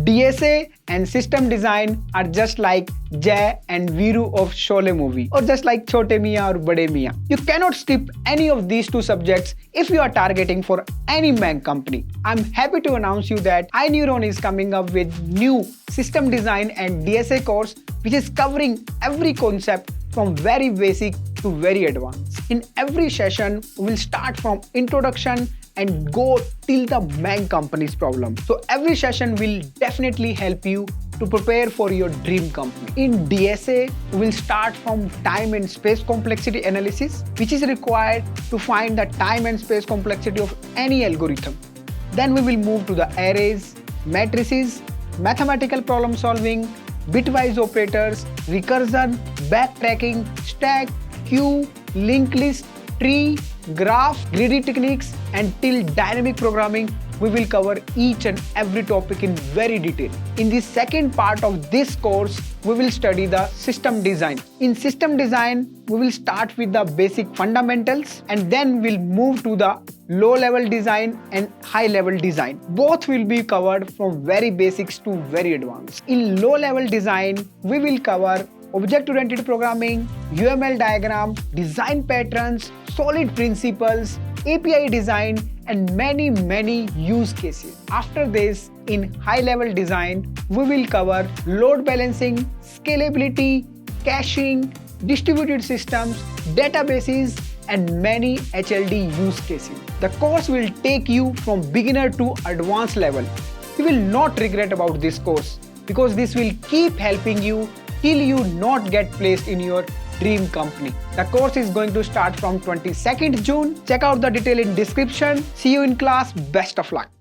DSA and system design are just like Jai and Viru of Sholay movie, or just like Chote Miyan or Bade Miyan. You cannot skip any of these two subjects if you are targeting for any bank company. I'm happy to announce you that Uron is coming up with new system design and DSA course which is covering every concept from very basic to very advanced. In every session, we will start from introduction and go till the bank company's problem. So every session will definitely help you to prepare for your dream company. In DSA, we will start from time and space complexity analysis, which is required to find the time and space complexity of any algorithm. Then we will move to the arrays, matrices, mathematical problem solving, bitwise operators, recursion, backtracking, stack, queue, linked list, tree, graph, greedy techniques, and till dynamic programming. We will cover each and every topic in very detail. In the second part of this course, we will study the system design. In system design, we will start with the basic fundamentals and then we'll move to the low-level design and high-level design. Both will be covered from very basics to very advanced. In low-level design, we will cover object-oriented programming, UML diagram, design patterns, solid principles, API design, and many use cases. After this, in high-level design, we will cover load balancing, scalability, caching, distributed systems, databases, and many HLD use cases. The course will take you from beginner to advanced level. You will not regret about this course because this will keep helping you till you not get placed in your dream company. The course is going to start from 22nd June. Check out the detail in description. See you in class. Best of luck.